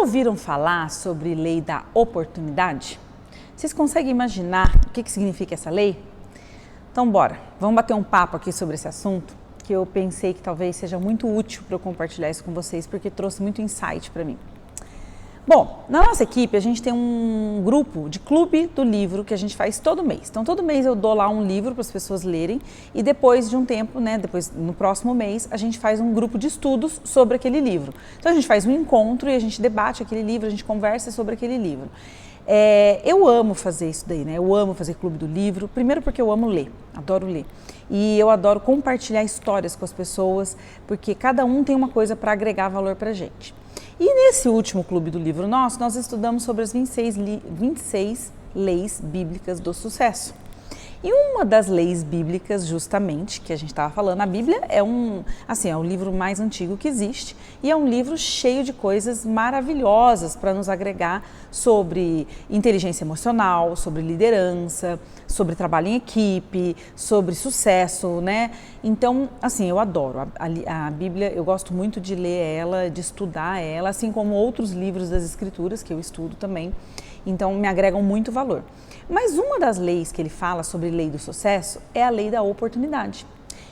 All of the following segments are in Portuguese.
ouviram falar sobre lei da oportunidade? Vocês conseguem imaginar o que significa essa lei? Então bora, vamos bater um papo aqui sobre esse assunto, que eu pensei que talvez seja muito útil para eu compartilhar isso com vocês, porque trouxe muito insight para mim. Bom, na nossa equipe a gente tem um grupo de clube do livro que a gente faz todo mês. Então todo mês eu dou lá um livro para as pessoas lerem e depois de um tempo, depois no próximo mês, a gente faz um grupo de estudos sobre aquele livro. Então a gente faz um encontro e a gente debate aquele livro, a gente conversa sobre aquele livro. Eu amo fazer isso daí, Eu amo fazer clube do livro, primeiro porque eu amo ler, adoro ler. E eu adoro compartilhar histórias com as pessoas, porque cada um tem uma coisa para agregar valor para a gente. E nesse último clube do livro nosso, nós estudamos sobre as 26 leis bíblicas do sucesso. E uma das leis bíblicas, justamente, que a gente estava falando, a Bíblia é o livro mais antigo que existe e é um livro cheio de coisas maravilhosas para nos agregar sobre inteligência emocional, sobre liderança, sobre trabalho em equipe, sobre sucesso, Então, eu adoro a Bíblia, eu gosto muito de ler ela, de estudar ela, assim como outros livros das Escrituras que eu estudo também, então me agregam muito valor. Mas uma das leis que ele fala sobre lei do sucesso é a lei da oportunidade.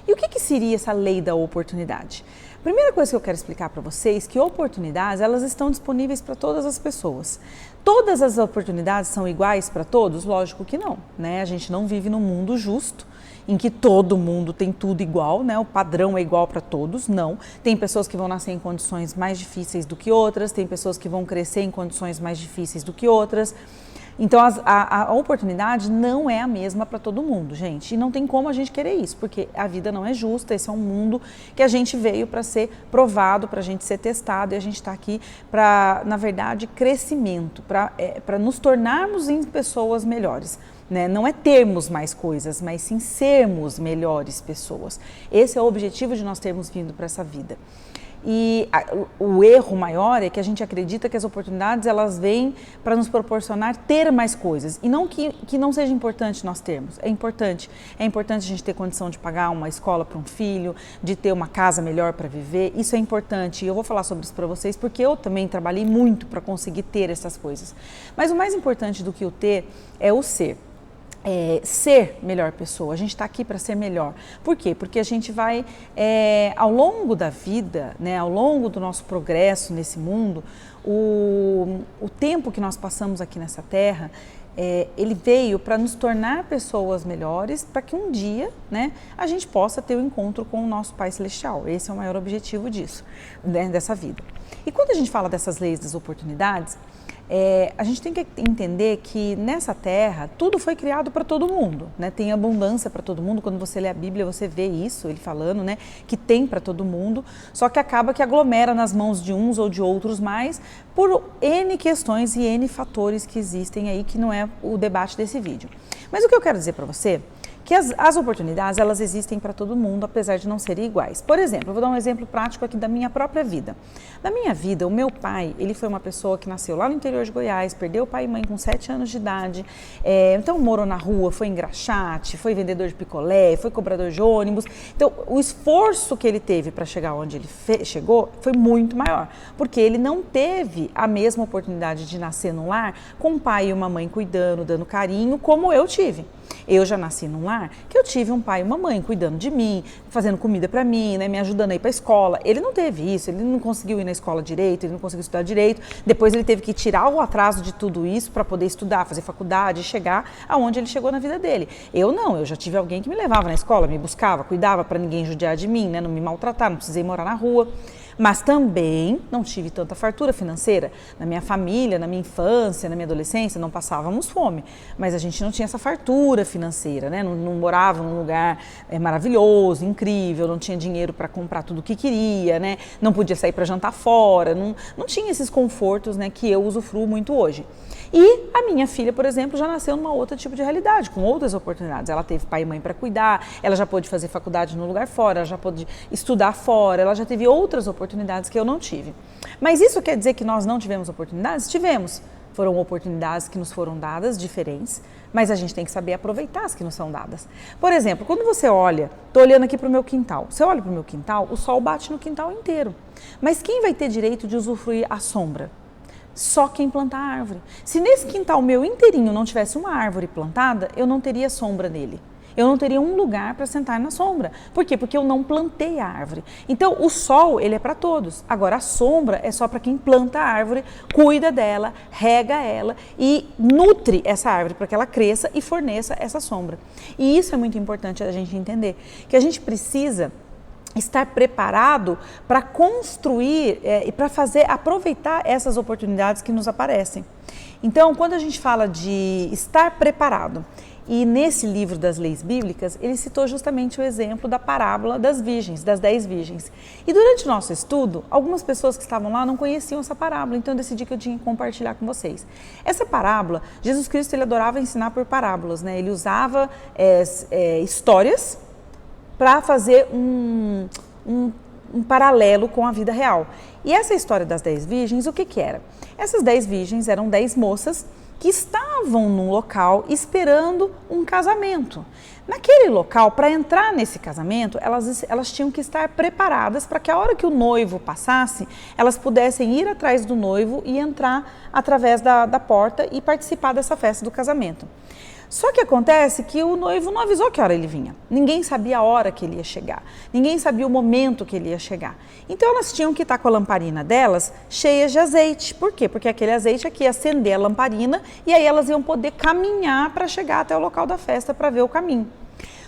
E o que seria essa lei da oportunidade? Primeira coisa que eu quero explicar para vocês é que oportunidades, elas estão disponíveis para todas as pessoas. Todas as oportunidades são iguais para todos? Lógico que não, A gente não vive num mundo justo, em que todo mundo tem tudo igual, O padrão é igual para todos, não. Tem pessoas que vão nascer em condições mais difíceis do que outras, tem pessoas que vão crescer em condições mais difíceis do que outras. Então, a oportunidade não é a mesma para todo mundo, gente. E não tem como a gente querer isso, porque a vida não é justa. Esse é um mundo que a gente veio para ser provado, para a gente ser testado. E a gente está aqui para, na verdade, crescimento, para nos tornarmos em pessoas melhores. Não é termos mais coisas, mas sim sermos melhores pessoas. Esse é o objetivo de nós termos vindo para essa vida. E o erro maior é que a gente acredita que as oportunidades elas vêm para nos proporcionar ter mais coisas e não que não seja importante nós termos, é importante a gente ter condição de pagar uma escola para um filho, de ter uma casa melhor para viver, isso é importante e eu vou falar sobre isso para vocês porque eu também trabalhei muito para conseguir ter essas coisas, mas o mais importante do que o ter é o ser. Ser melhor pessoa, a gente está aqui para ser melhor. Por quê? Porque a gente vai, ao longo da vida, ao longo do nosso progresso nesse mundo, o tempo que nós passamos aqui nessa terra, ele veio para nos tornar pessoas melhores, para que um dia, a gente possa ter o encontro com o nosso Pai Celestial. Esse é o maior objetivo disso, dessa vida. E quando a gente fala dessas leis das oportunidades, a gente tem que entender que nessa terra tudo foi criado para todo mundo, Tem abundância para todo mundo. Quando você lê a Bíblia você vê isso, ele falando, que tem para todo mundo, só que acaba que aglomera nas mãos de uns ou de outros mais por N questões e N fatores que existem aí, que não é o debate desse vídeo. Mas o que eu quero dizer para você que as oportunidades, elas existem para todo mundo, apesar de não serem iguais. Por exemplo, eu vou dar um exemplo prático aqui da minha própria vida. Na minha vida, o meu pai, ele foi uma pessoa que nasceu lá no interior de Goiás, perdeu pai e mãe com 7 anos de idade, então morou na rua, foi engraxate, foi vendedor de picolé, foi cobrador de ônibus. Então, o esforço que ele teve para chegar onde ele chegou foi muito maior, porque ele não teve a mesma oportunidade de nascer num lar com um pai e uma mãe cuidando, dando carinho, como eu tive. Eu já nasci num lar que eu tive um pai e uma mãe cuidando de mim, fazendo comida para mim, me ajudando a ir para a escola. Ele não teve isso, ele não conseguiu ir na escola direito, ele não conseguiu estudar direito. Depois ele teve que tirar o atraso de tudo isso para poder estudar, fazer faculdade e chegar aonde ele chegou na vida dele. Eu não, eu já tive alguém que me levava na escola, me buscava, cuidava para ninguém judiar de mim, não me maltratar, não precisei morar na rua. Mas também não tive tanta fartura financeira. Na minha família, na minha infância, na minha adolescência, não passávamos fome. Mas a gente não tinha essa fartura financeira, Não morava num lugar maravilhoso, incrível, não tinha dinheiro para comprar tudo o que queria, Não podia sair para jantar fora, não tinha esses confortos, que eu usufruo muito hoje. E a minha filha, por exemplo, já nasceu numa outra tipo de realidade, com outras oportunidades. Ela teve pai e mãe para cuidar, ela já pôde fazer faculdade no lugar fora, ela já pôde estudar fora, ela já teve outras oportunidades que eu não tive. Mas isso quer dizer que nós não tivemos oportunidades? Tivemos. Foram oportunidades que nos foram dadas, diferentes, mas a gente tem que saber aproveitar as que nos são dadas. Por exemplo, quando você olha, estou olhando aqui para o meu quintal, você olha para o meu quintal, o sol bate no quintal inteiro. Mas quem vai ter direito de usufruir a sombra? Só quem planta a árvore. Se nesse quintal meu inteirinho não tivesse uma árvore plantada, eu não teria sombra nele. Eu não teria um lugar para sentar na sombra. Por quê? Porque eu não plantei a árvore. Então, o sol, ele é para todos. Agora, a sombra é só para quem planta a árvore, cuida dela, rega ela e nutre essa árvore para que ela cresça e forneça essa sombra. E isso é muito importante a gente entender, que a gente precisa estar preparado para construir e para aproveitar essas oportunidades que nos aparecem. Então, quando a gente fala de estar preparado, e nesse livro das leis bíblicas, ele citou justamente o exemplo da parábola das virgens, das 10 virgens. E durante o nosso estudo, algumas pessoas que estavam lá não conheciam essa parábola, então eu decidi que eu tinha que compartilhar com vocês. Essa parábola, Jesus Cristo, ele adorava ensinar por parábolas, né? Ele usava histórias para fazer um paralelo com a vida real. E essa história das 10 virgens, o que que era? Essas 10 virgens eram 10 moças que estavam num local esperando um casamento. Naquele local, para entrar nesse casamento, elas tinham que estar preparadas para que a hora que o noivo passasse, elas pudessem ir atrás do noivo e entrar através da porta e participar dessa festa do casamento. Só que acontece que o noivo não avisou que hora ele vinha. Ninguém sabia a hora que ele ia chegar. Ninguém sabia o momento que ele ia chegar. Então elas tinham que estar com a lamparina delas cheias de azeite. Por quê? Porque aquele azeite aqui ia acender a lamparina e aí elas iam poder caminhar para chegar até o local da festa para ver o caminho.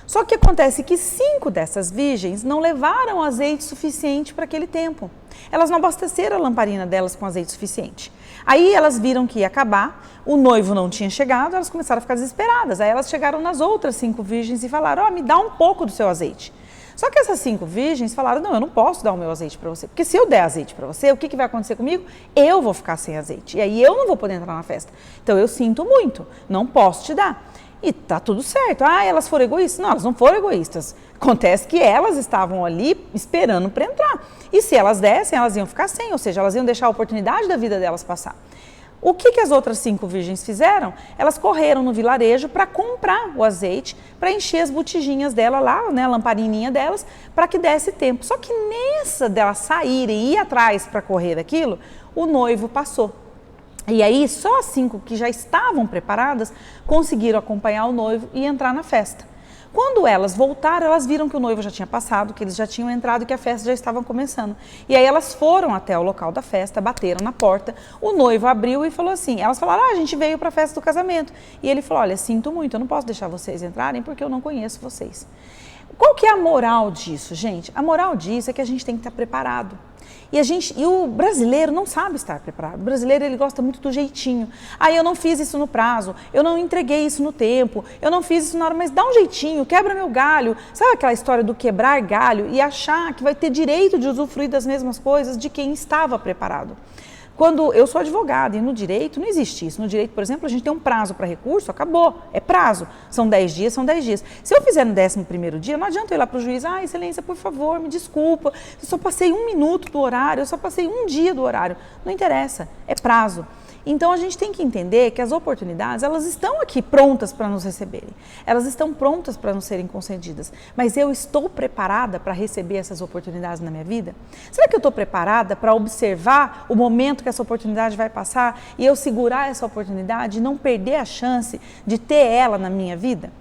Só que acontece que 5 dessas virgens não levaram azeite suficiente para aquele tempo. Elas não abasteceram a lamparina delas com azeite suficiente. Aí elas viram que ia acabar, o noivo não tinha chegado, elas começaram a ficar desesperadas. Aí elas chegaram nas outras 5 virgens e falaram, me dá um pouco do seu azeite. Só que essas 5 virgens falaram, não, eu não posso dar o meu azeite para você, porque se eu der azeite para você, o que vai acontecer comigo? Eu vou ficar sem azeite, e aí eu não vou poder entrar na festa. Então eu sinto muito, não posso te dar. E tá tudo certo. Elas foram egoístas? Não, elas não foram egoístas. Acontece que elas estavam ali esperando para entrar. E se elas dessem, elas iam ficar sem, ou seja, elas iam deixar a oportunidade da vida delas passar. O que as outras 5 virgens fizeram? Elas correram no vilarejo para comprar o azeite, para encher as botijinhas dela lá, né, a lamparininha delas, para que desse tempo. Só que nessa delas saírem e ir atrás para correr daquilo, o noivo passou. E aí, só as 5 que já estavam preparadas conseguiram acompanhar o noivo e entrar na festa. Quando elas voltaram, elas viram que o noivo já tinha passado, que eles já tinham entrado e que a festa já estava começando. E aí elas foram até o local da festa, bateram na porta, o noivo abriu e falou assim, elas falaram, a gente veio para a festa do casamento. E ele falou, olha, sinto muito, eu não posso deixar vocês entrarem porque eu não conheço vocês. Qual que é a moral disso, gente? A moral disso é que a gente tem que estar preparado. E o brasileiro não sabe estar preparado. O brasileiro, ele gosta muito do jeitinho. Eu não fiz isso no prazo, eu não entreguei isso no tempo, eu não fiz isso na hora, mas dá um jeitinho, quebra meu galho. Sabe aquela história do quebrar galho e achar que vai ter direito de usufruir das mesmas coisas de quem estava preparado? Quando eu sou advogada e no direito não existe isso. No direito, por exemplo, a gente tem um prazo para recurso, acabou, é prazo. São 10 dias, são 10 dias. Se eu fizer no 11º dia, não adianta eu ir lá para o juiz, excelência, por favor, me desculpa, eu só passei 1 minuto do horário, eu só passei 1 dia do horário. Não interessa, é prazo. Então a gente tem que entender que as oportunidades, elas estão aqui prontas para nos receberem. Elas estão prontas para nos serem concedidas. Mas eu estou preparada para receber essas oportunidades na minha vida? Será que eu estou preparada para observar o momento que essa oportunidade vai passar e eu segurar essa oportunidade e não perder a chance de ter ela na minha vida?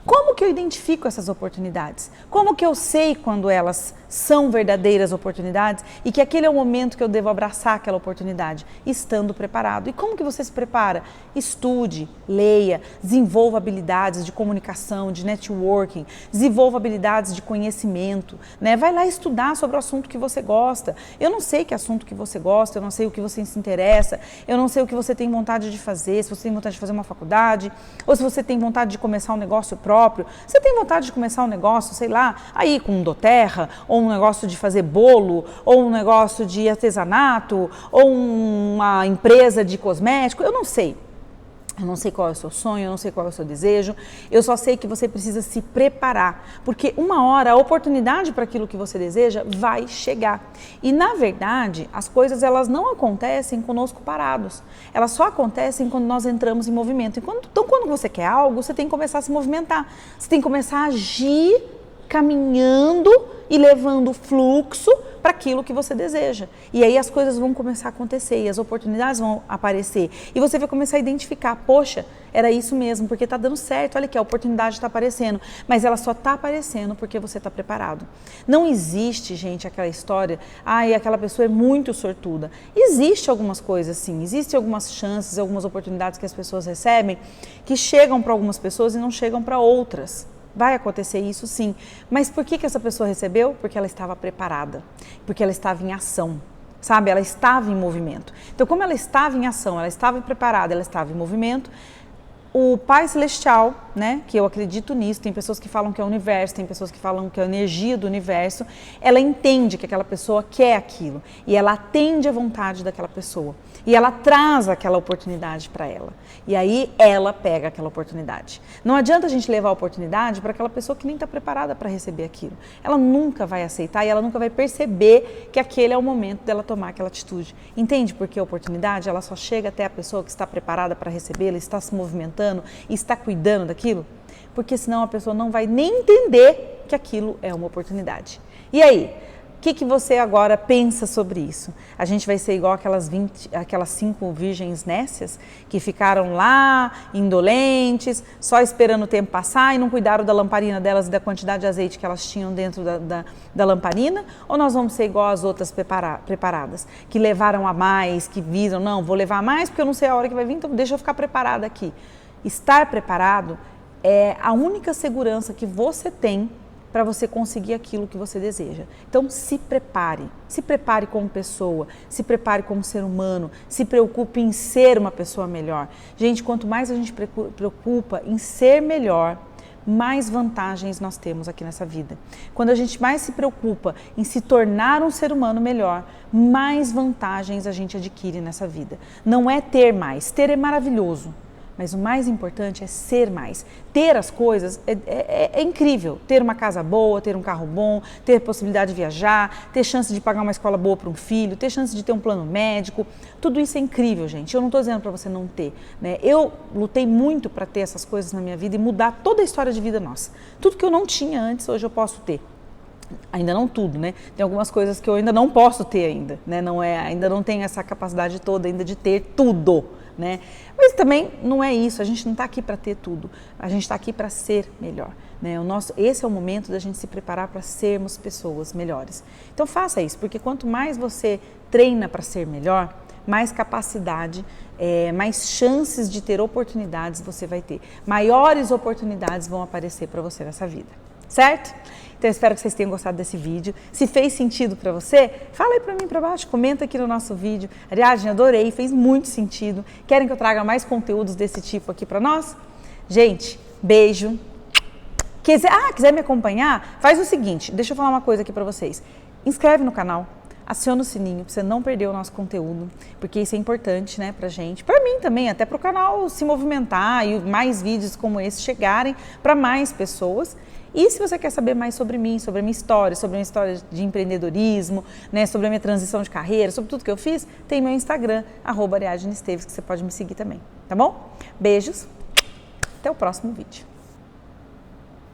Como que eu identifico essas oportunidades? Como que eu sei quando elas são verdadeiras oportunidades e que aquele é o momento que eu devo abraçar aquela oportunidade? Estando preparado. E como que você se prepara? Estude, leia, desenvolva habilidades de comunicação, de networking, desenvolva habilidades de conhecimento, né? Vai lá estudar sobre o assunto que você gosta. Eu não sei que assunto que você gosta, eu não sei o que você se interessa, eu não sei o que você tem vontade de fazer, se você tem vontade de fazer uma faculdade, ou se você tem vontade de começar um negócio próprio. Você tem vontade de começar um negócio, sei lá, aí com doterra, ou um negócio de fazer bolo, ou um negócio de artesanato, ou uma empresa de cosmético, eu não sei. Eu não sei qual é o seu sonho, eu não sei qual é o seu desejo, eu só sei que você precisa se preparar, porque uma hora a oportunidade para aquilo que você deseja vai chegar. E na verdade, as coisas elas não acontecem conosco parados, elas só acontecem quando nós entramos em movimento. Então quando você quer algo, você tem que começar a se movimentar, você tem que começar a agir caminhando e levando fluxo para aquilo que você deseja. E aí as coisas vão começar a acontecer e as oportunidades vão aparecer. E você vai começar a identificar, poxa, era isso mesmo, porque está dando certo, olha aqui, a oportunidade está aparecendo. Mas ela só está aparecendo porque você está preparado. Não existe, gente, aquela história, aquela pessoa é muito sortuda. Existe algumas coisas sim, existem algumas chances, algumas oportunidades que as pessoas recebem que chegam para algumas pessoas e não chegam para outras. Vai acontecer isso sim, mas por que essa pessoa recebeu? Porque ela estava preparada, porque ela estava em ação, sabe? Ela estava em movimento. Então, como ela estava em ação, ela estava preparada, ela estava em movimento, o Pai Celestial, né, que eu acredito nisso, tem pessoas que falam que é o universo, tem pessoas que falam que é a energia do universo, ela entende que aquela pessoa quer aquilo e ela atende à vontade daquela pessoa e ela traz aquela oportunidade para ela e aí ela pega aquela oportunidade. Não adianta a gente levar a oportunidade para aquela pessoa que nem está preparada para receber aquilo. Ela nunca vai aceitar e ela nunca vai perceber que aquele é o momento dela tomar aquela atitude. Entende? Porque a oportunidade ela só chega até a pessoa que está preparada para recebê-la, está se movimentando e está cuidando daquilo, porque senão a pessoa não vai nem entender que aquilo é uma oportunidade. E aí, o que você agora pensa sobre isso? A gente vai ser igual aquelas 5 virgens nécias que ficaram lá, indolentes, só esperando o tempo passar e não cuidaram da lamparina delas e da quantidade de azeite que elas tinham dentro da lamparina? Ou nós vamos ser igual as outras preparadas, que levaram a mais, que viram, não, vou levar a mais porque eu não sei a hora que vai vir, então deixa eu ficar preparada aqui. Estar preparado é a única segurança que você tem para você conseguir aquilo que você deseja. Então se prepare como pessoa, se prepare como ser humano, se preocupe em ser uma pessoa melhor. Gente, quanto mais a gente preocupa em ser melhor, mais vantagens nós temos aqui nessa vida. Quando a gente mais se preocupa em se tornar um ser humano melhor, mais vantagens a gente adquire nessa vida. Não é ter mais, ter é maravilhoso. Mas o mais importante é ser mais. Ter as coisas é incrível. Ter uma casa boa, ter um carro bom, ter possibilidade de viajar, ter chance de pagar uma escola boa para um filho, ter chance de ter um plano médico. Tudo isso é incrível, gente. Eu não estou dizendo para você não ter, né? Eu lutei muito para ter essas coisas na minha vida e mudar toda a história de vida nossa. Tudo que eu não tinha antes, hoje eu posso ter. Ainda não tudo, né? Tem algumas coisas que eu ainda não posso ter ainda, né? Ainda não tenho essa capacidade toda ainda de ter tudo, né? Mas também não é isso, a gente não está aqui para ter tudo, a gente está aqui para ser melhor, né? Esse é o momento da gente se preparar para sermos pessoas melhores. Então faça isso, porque quanto mais você treina para ser melhor, mais capacidade, mais chances de ter oportunidades você vai ter. Maiores oportunidades vão aparecer para você nessa vida, certo? Então eu espero que vocês tenham gostado desse vídeo. Se fez sentido para você, fala aí para mim para baixo, comenta aqui no nosso vídeo. Ariadne, adorei, fez muito sentido. Querem que eu traga mais conteúdos desse tipo aqui para nós? Gente, beijo. Quiser me acompanhar? Faz o seguinte, deixa eu falar uma coisa aqui para vocês. Inscreve no canal. Aciona o sininho para você não perder o nosso conteúdo, porque isso é importante, né, pra gente, pra mim também, até pro canal se movimentar e mais vídeos como esse chegarem para mais pessoas. E se você quer saber mais sobre mim, sobre a minha história de empreendedorismo, né, sobre a minha transição de carreira, sobre tudo que eu fiz, tem meu Instagram, @Ariadne Esteves, que você pode me seguir também, tá bom? Beijos, até o próximo vídeo.